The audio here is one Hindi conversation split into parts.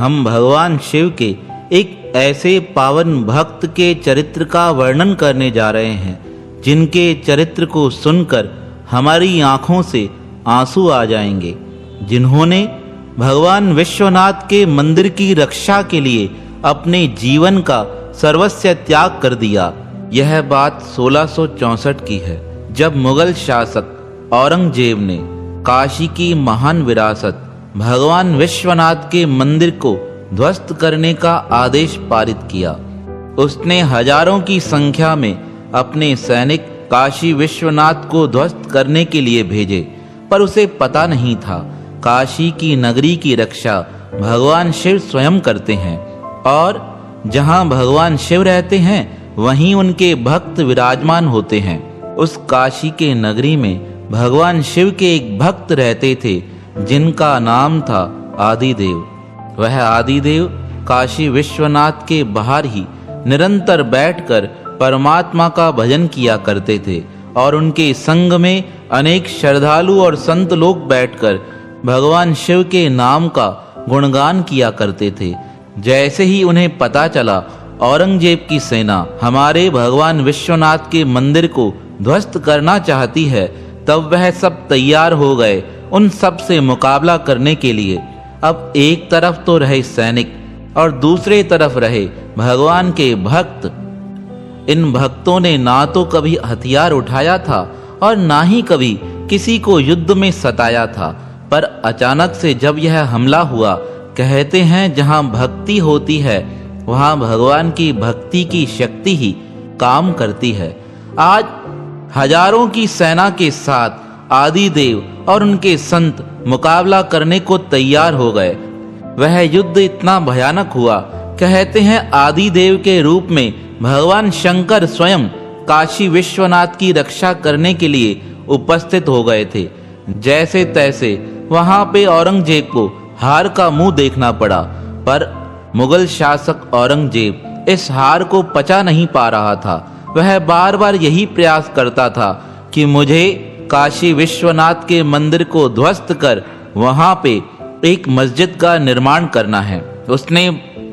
हम भगवान शिव के एक ऐसे पावन भक्त के चरित्र का वर्णन करने जा रहे हैं जिनके चरित्र को सुनकर हमारी आंखों से आंसू आ जाएंगे, जिन्होंने भगवान विश्वनाथ के मंदिर की रक्षा के लिए अपने जीवन का सर्वस्व त्याग कर दिया। यह बात 1664 की है, जब मुगल शासक औरंगजेब ने काशी की महान विरासत भगवान विश्वनाथ के मंदिर को ध्वस्त करने का आदेश पारित किया। उसने हजारों की संख्या में अपने सैनिक काशी विश्वनाथ को ध्वस्त करने के लिए भेजे, पर उसे पता नहीं था काशी की नगरी की रक्षा भगवान शिव स्वयं करते हैं, और जहां भगवान शिव रहते हैं वहीं उनके भक्त विराजमान होते हैं। उस काशी के नगरी में भगवान शिव के एक भक्त रहते थे जिनका नाम था आदिदेव। वह आदिदेव काशी विश्वनाथ के बाहर ही निरंतर बैठकर परमात्मा का भजन किया करते थे, और उनके संग में अनेक श्रद्धालु और संत लोग बैठकर भगवान शिव के नाम का गुणगान किया करते थे। जैसे ही उन्हें पता चला औरंगजेब की सेना हमारे भगवान विश्वनाथ के मंदिर को ध्वस्त करना चाहती है, तब वह सब तैयार हो गए उन सब से मुकाबला करने के लिए। अब एक तरफ तो रहे सैनिक और दूसरे तरफ रहे भगवान के भक्त। इन भक्तों ने ना तो कभी हथियार उठाया था और ना ही कभी किसी को युद्ध में सताया था, पर अचानक से जब यह हमला हुआ, कहते हैं जहां भक्ति होती है वहां भगवान की भक्ति की शक्ति ही काम करती है। आज हजारों की सेना के साथ आदिदेव और उनके संत मुकाबला करने को तैयार हो गए। वह युद्ध इतना भयानक हुआ, कहते हैं आदिदेव के रूप में भगवान शंकर स्वयं काशी विश्वनाथ की रक्षा करने के लिए उपस्थित हो गए थे। जैसे तैसे वहां पे औरंगजेब को हार का मुंह देखना पड़ा, पर मुगल शासक औरंगजेब इस हार को पचा नहीं पा रहा था। वह बार बार यही प्रयास करता था कि मुझे काशी विश्वनाथ के मंदिर को ध्वस्त कर वहां पे एक मस्जिद का निर्माण करना है। उसने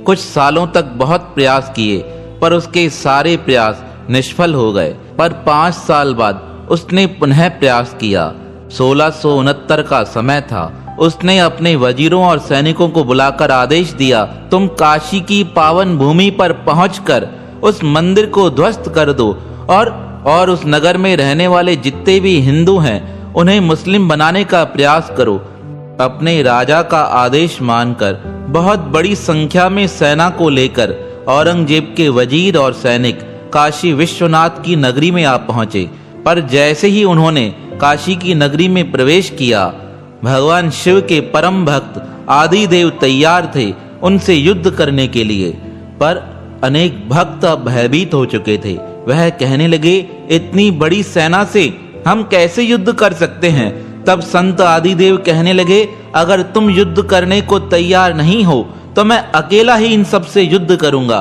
कुछ सालों तक बहुत प्रयास किए, पर उसके सारे प्रयास निष्फल हो गए। पर 5 साल बाद उसने पुनः प्रयास किया। 1669 का समय था। उसने अपने वजीरों और सैनिकों को बुलाकर आदेश दिया, तुम काशी की पावन भूमि पर पहुंचकर उस मंदिर को ध्वस्त कर दो, और उस नगर में रहने वाले जितने भी हिंदू हैं उन्हें मुस्लिम बनाने का प्रयास करो। अपने राजा का आदेश मानकर बहुत बड़ी संख्या में सेना को लेकर औरंगजेब के वजीर और सैनिक काशी विश्वनाथ की नगरी में आ पहुंचे। पर जैसे ही उन्होंने काशी की नगरी में प्रवेश किया, भगवान शिव के परम भक्त आदिदेव तैयार थे उनसे युद्ध करने के लिए। पर अनेक भक्त अब भयभीत हो चुके थे। वह कहने लगे, इतनी बड़ी सेना से हम कैसे युद्ध कर सकते हैं। तब संत आदिदेव कहने लगे, अगर तुम युद्ध करने को तैयार नहीं हो तो मैं अकेला ही इन सब से युद्ध करूंगा।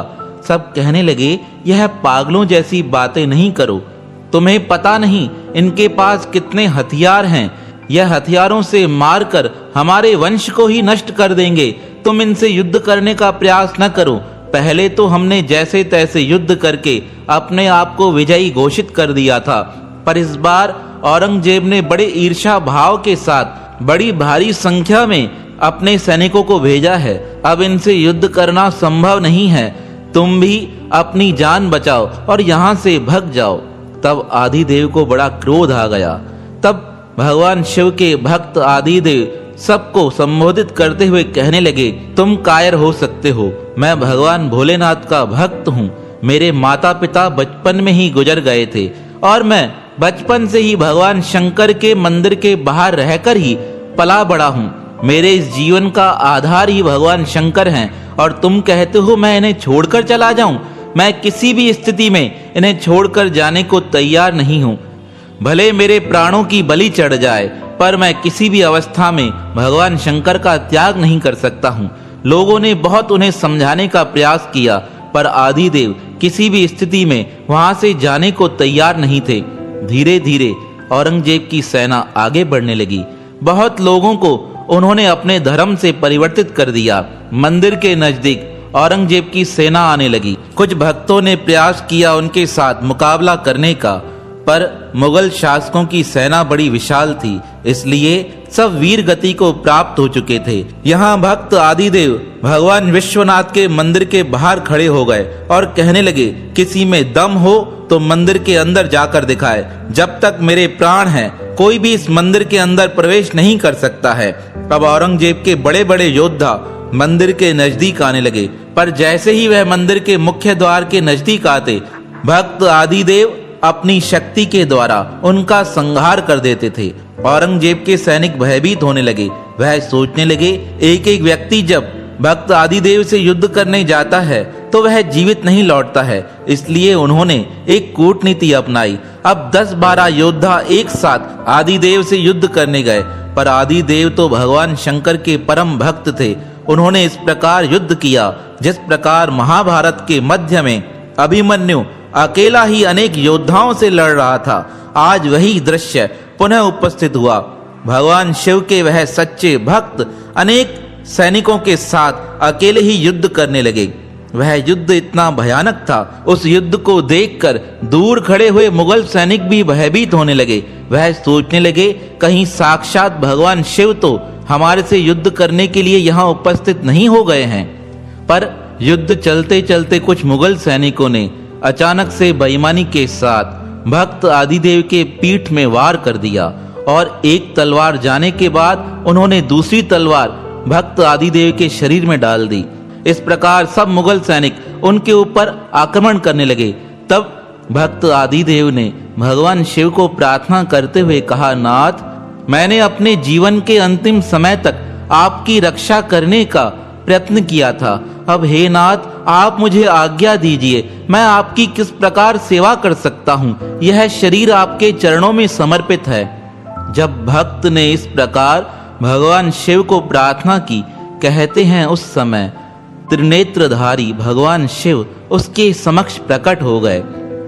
सब कहने लगे, यह पागलों जैसी बातें नहीं करो, तुम्हें पता नहीं इनके पास कितने हथियार हैं। यह हथियारों से मारकर हमारे वंश को ही नष्ट कर देंगे। तुम इनसे युद्ध करने का प्रयास न करो। पहले तो हमने जैसे तैसे युद्ध करके अपने आप को विजयी घोषित कर दिया था, पर इस बार औरंगजेब ने बड़े ईर्ष्या भाव के साथ बड़ी भारी संख्या में अपने सैनिकों को भेजा है। अब इनसे युद्ध करना संभव नहीं है। तुम भी अपनी जान बचाओ और यहाँ से भग जाओ। तब आदिदेव को बड़ा क्रोध आ गया। तब भगवान शिव के भक्त आदिदेव सबको संबोधित करते हुए कहने लगे, तुम कायर हो सकते हो, मैं भगवान भोलेनाथ का भक्त हूँ। मेरे माता पिता बचपन में ही गुजर गए थे और मैं बचपन से ही भगवान शंकर के मंदिर के बाहर रहकर ही पला बड़ा हूँ। मेरे इस जीवन का आधार ही भगवान शंकर हैं, और तुम कहते हो मैं इन्हें छोड़कर चला जाऊं। मैं किसी भी स्थिति में इन्हें छोड़कर जाने को तैयार नहीं हूँ। भले मेरे प्राणों की बलि चढ़ जाए, पर मैं किसी भी अवस्था में भगवान शंकर का त्याग नहीं कर सकता हूँ। लोगों ने बहुत उन्हें समझाने का प्रयास किया, पर आदिदेव किसी भी स्थिति में वहां से जाने को तैयार नहीं थे। धीरे धीरे औरंगजेब की सेना आगे बढ़ने लगी। बहुत लोगों को उन्होंने अपने धर्म से परिवर्तित कर दिया। मंदिर के नजदीक औरंगजेब की सेना आने लगी। कुछ भक्तों ने प्रयास किया उनके साथ मुकाबला करने का, पर मुगल शासकों की सेना बड़ी विशाल थी, इसलिए सब वीर गति को प्राप्त हो चुके थे। यहाँ भक्त आदिदेव भगवान विश्वनाथ के मंदिर के बाहर खड़े हो गए और कहने लगे, किसी में दम हो तो मंदिर के अंदर जाकर दिखाए। जब तक मेरे प्राण हैं कोई भी इस मंदिर के अंदर प्रवेश नहीं कर सकता है। अब औरंगजेब के बड़े बड़े योद्धा मंदिर के नजदीक आने लगे, पर जैसे ही वह मंदिर के मुख्य द्वार के नजदीक आते, भक्त आदिदेव अपनी शक्ति के द्वारा उनका संहार कर देते थे। औरंगजेब के सैनिक भयभीत होने लगे। वह सोचने लगे, एक एक व्यक्ति जब भक्त आदिदेव से युद्ध करने जाता है तो वह जीवित नहीं लौटता है, इसलिए उन्होंने एक कूटनीति अपनाई। अब 10-12 योद्धा एक साथ आदिदेव से युद्ध करने गए, पर आदिदेव तो भगवान शंकर के परम भक्त थे। उन्होंने इस प्रकार युद्ध किया जिस प्रकार महाभारत के मध्य में अभिमन्यु अकेला ही अनेक योद्धाओं से लड़ रहा था। आज वही दृश्य पुनः उपस्थित हुआ। भगवान शिव के वह सच्चे भक्त अनेक सैनिकों के साथ अकेले ही युद्ध करने लगे। वह युद्ध इतना भयानक था, उस युद्ध को देखकर दूर खड़े हुए मुगल सैनिक भी भयभीत होने लगे। वह सोचने लगे, कहीं साक्षात भगवान शिव तो हमारे से युद्ध करने के लिए यहाँ उपस्थित नहीं हो गए हैं। पर युद्ध चलते चलते कुछ मुगल सैनिकों ने अचानक से बेईमानी के साथ भक्त आदिदेव के पीठ में वार कर दिया और एक तलवार जाने के बाद उन्होंने दूसरी तलवार भक्त आदिदेव के शरीर में डाल दी। इस प्रकार सब मुगल सैनिक उनके ऊपर आक्रमण करने लगे। तब भक्त आदिदेव ने भगवान शिव को प्रार्थना करते हुए कहा, नाथ, मैंने अपने जीवन के अंतिम समय तक आपकी रक्षा करने का प्रयत्न किया था। अब हे नाथ, आप मुझे आज्ञा दीजिए, मैं आपकी किस प्रकार सेवा कर सकता हूँ। यह शरीर आपके चरणों में समर्पित है। जब भक्त ने इस प्रकार भगवान शिव को प्रार्थना की, कहते हैं उस समय त्रिनेत्रधारी भगवान शिव उसके समक्ष प्रकट हो गए।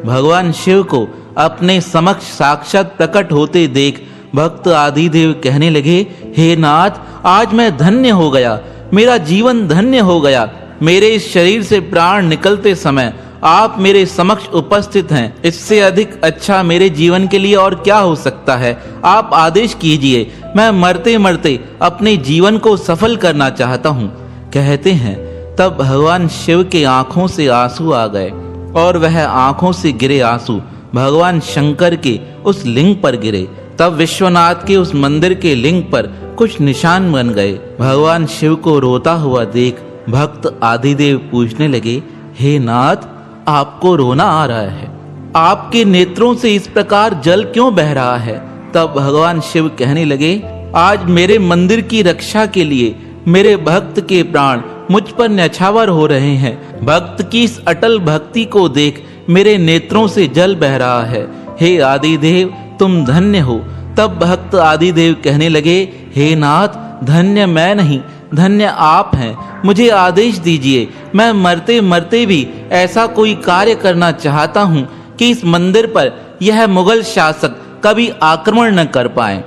भगवान शिव को अपने समक्ष साक्षात प्रकट होते देख भक्त आदिदेव कहने लगे, हे नाथ, आज मैं धन्य हो गया, मेरा जीवन धन्य हो गया। मेरे इस शरीर से प्राण निकलते समय आप मेरे समक्ष उपस्थित हैं। इससे अधिक अच्छा मेरे जीवन के लिए और क्या हो सकता है। आप आदेश कीजिए, मैं मरते मरते अपने जीवन को सफल करना चाहता हूँ। कहते हैं तब भगवान शिव के आंखों से आंसू आ गए और वह आंखों से गिरे आंसू भगवान शंकर के उस लिंग पर गिरे। तब विश्वनाथ के उस मंदिर के लिंग पर कुछ निशान बन गए। भगवान शिव को रोता हुआ देख भक्त आदिदेव पूछने लगे, हे नाथ, आपको रोना आ रहा है, आपके नेत्रों से इस प्रकार जल क्यों बह रहा है। तब भगवान शिव कहने लगे, आज मेरे मंदिर की रक्षा के लिए मेरे भक्त के प्राण मुझ पर न्यछावर हो रहे हैं। भक्त की इस अटल भक्ति को देख मेरे नेत्रों से जल बह रहा है। हे आदिदेव, तुम धन्य हो। तब भक्त आदिदेव कहने लगे, हे नाथ, धन्य मैं नहीं, धन्य आप हैं। मुझे आदेश दीजिए, मैं मरते मरते भी ऐसा कोई कार्य करना चाहता हूँ कि इस मंदिर पर यह मुगल शासक कभी आक्रमण न कर पाए।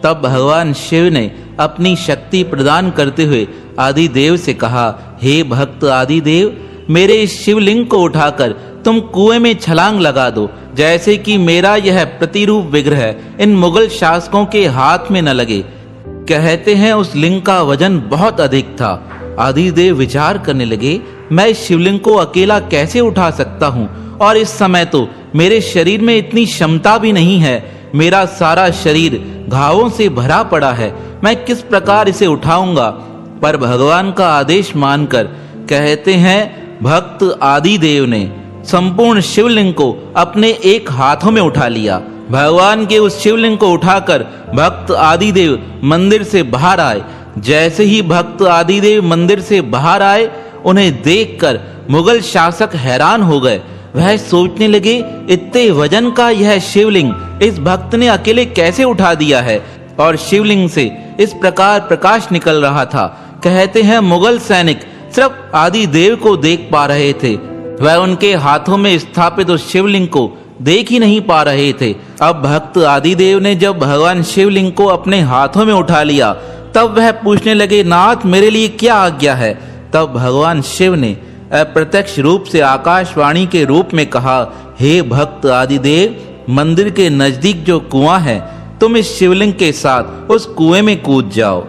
तब भगवान शिव ने अपनी शक्ति प्रदान करते हुए आदिदेव से कहा, हे भक्त आदिदेव, मेरे इस शिवलिंग को उठाकर तुम कुएं में छलांग लगा दो, जैसे कि मेरा यह प्रतिरूप विग्रह इन मुगल शासकों के हाथ में न लगे। कहते हैं उस लिंग का वजन बहुत अधिक था। आदिदेव विचार करने लगे, मैं इस शिवलिंग को अकेला कैसे उठा सकता हूँ, और इस समय तो मेरे शरीर में इतनी क्षमता भी नहीं है। मेरा सारा शरीर घावों से भरा पड़ा है, मैं किस प्रकार इसे उठाऊंगा। पर भगवान का आदेश मानकर कहते हैं भक्त आदिदेव ने संपूर्ण शिवलिंग को अपने एक हाथों में उठा लिया। भगवान के उस शिवलिंग को उठाकर भक्त आदिदेव मंदिर से बाहर आए। जैसे ही भक्त आदिदेव मंदिर से बाहर आए, उन्हें देखकर मुगल शासक हैरान हो गए। वह सोचने लगे, इतने वजन का यह शिवलिंग इस भक्त ने अकेले कैसे उठा दिया है। और शिवलिंग से इस प्रकार प्रकाश निकल रहा था। कहते हैं मुगल सैनिक सिर्फ आदिदेव को देख पा रहे थे, वह उनके हाथों में स्थापित उस शिवलिंग को देख ही नहीं पा रहे थे। अब भक्त आदिदेव ने जब भगवान शिवलिंग को अपने हाथों में उठा लिया, तब वह पूछने लगे, नाथ मेरे लिए क्या आज्ञा है? तब भगवान शिव ने अप्रत्यक्ष रूप से आकाशवाणी के रूप में कहा, हे भक्त आदिदेव, मंदिर के नजदीक जो कुआं है, तुम इस शिवलिंग के साथ उस कुएं में कूद जाओ।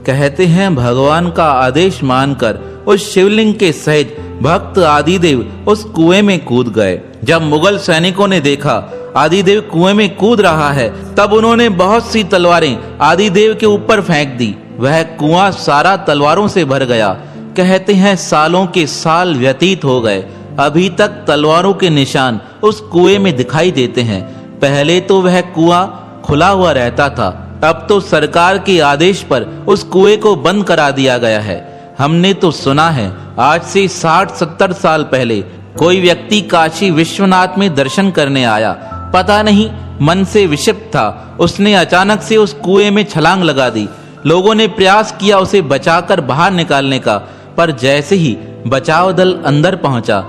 कहते हैं भगवान का आदेश मानकर उस शिवलिंग के सहित भक्त आदिदेव उस कुएं में कूद गए। जब मुगल सैनिकों ने देखा आदिदेव कुएं में कूद रहा है, तब उन्होंने बहुत सी तलवारें आदिदेव के ऊपर फेंक दी। वह कुआं सारा तलवारों से भर गया। कहते हैं सालों के साल व्यतीत हो गए, अभी तक तलवारों के निशान उस कुएं में दिखाई देते हैं। पहले तो वह कुआं खुला हुआ रहता था, अब तो सरकार के आदेश पर उस कुएं को बंद करा दिया गया है। हमने तो सुना है आज से 60-70 साल पहले कोई व्यक्ति काशी विश्वनाथ में दर्शन करने आया। पता नहीं मन से विक्षिप्त था, उसने अचानक से उस कुएं में छलांग लगा दी। लोगों ने प्रयास किया उसे बचाकर बाहर निकालने का, पर जैसे ही बचाव दल अंदर पहुंचा,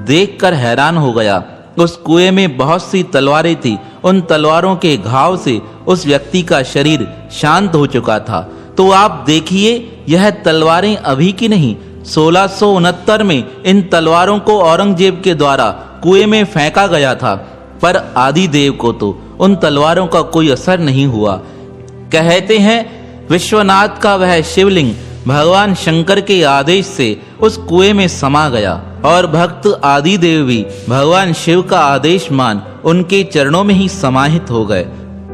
देखकर हैरान हो गया। उस कुएं में बहुत सी तलवारें थी। उन तलवारों के घाव से उस व्यक्ति का शरीर शांत हो चुका था। तो आप देखिए, यह तलवारें अभी की नहीं, 1669 में इन तलवारों को औरंगजेब के द्वारा कुएं में फेंका गया था, पर आदिदेव को तो उन तलवारों का कोई असर नहीं हुआ। कहते हैं विश्वनाथ का वह शिवलिंग भगवान शंकर के आदेश से उस कुएं में समा गया और भक्त आदिदेव भी भगवान शिव का आदेश मान उनके चरणों में ही समाहित हो गए।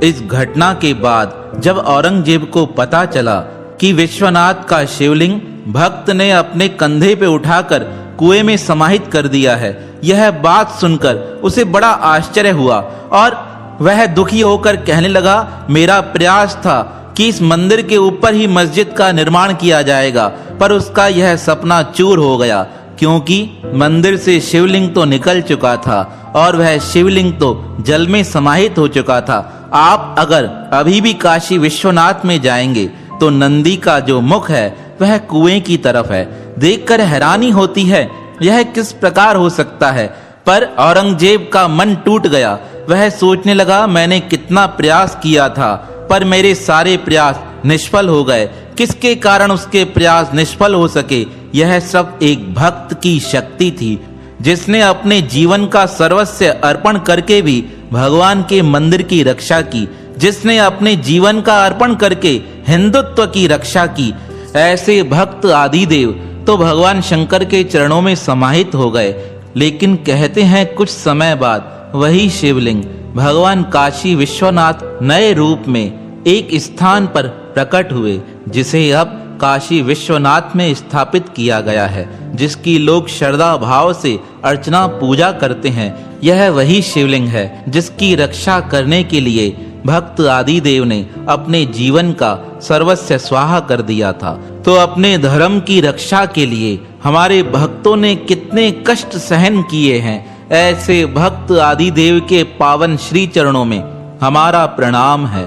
इस घटना के बाद जब औरंगजेब को पता चला कि विश्वनाथ का शिवलिंग भक्त ने अपने कंधे पे उठाकर कुएं में समाहित कर दिया है, यह बात सुनकर उसे बड़ा आश्चर्य हुआ और वह दुखी होकर कहने लगा, मेरा प्रयास था कि इस मंदिर के ऊपर ही मस्जिद का निर्माण किया जाएगा, पर उसका यह सपना चूर हो गया, क्योंकि मंदिर से शिवलिंग तो निकल चुका था और वह शिवलिंग तो जल में समाहित हो चुका था। आप अगर अभी भी काशी विश्वनाथ में जाएंगे तो नंदी का जो मुख है वह कुएं की तरफ है। देखकर हैरानी होती है, यह किस प्रकार हो सकता है। पर औरंगजेब का मन टूट गया। वह सोचने लगा, मैंने कितना प्रयास किया था, पर मेरे सारे प्रयास निष्फल हो गए। किसके कारण उसके प्रयास निष्फल हो सके? यह सब एक भक्त की शक्ति थी, जिसने अपने जीवन का सर्वस्व अर्पण करके भी भगवान के मंदिर की रक्षा की, जिसने अपने जीवन का अर्पण करके हिंदुत्व की रक्षा की। ऐसे भक्त आदिदेव तो भगवान शंकर के चरणों में समाहित हो गए। लेकिन कहते हैं कुछ समय बाद वही शिवलिंग भगवान काशी विश्वनाथ नए रूप में एक स्थान पर प्रकट हुए, जिसे अब काशी विश्वनाथ में स्थापित किया गया है, जिसकी लोग श्रद्धा भाव से अर्चना पूजा करते हैं। यह वही शिवलिंग है जिसकी रक्षा करने के लिए भक्त आदिदेव ने अपने जीवन का सर्वस्व स्वाहा कर दिया था। तो अपने धर्म की रक्षा के लिए हमारे भक्तों ने कितने कष्ट सहन किए हैं। ऐसे भक्त आदिदेव के पावन श्री चरणों में हमारा प्रणाम है।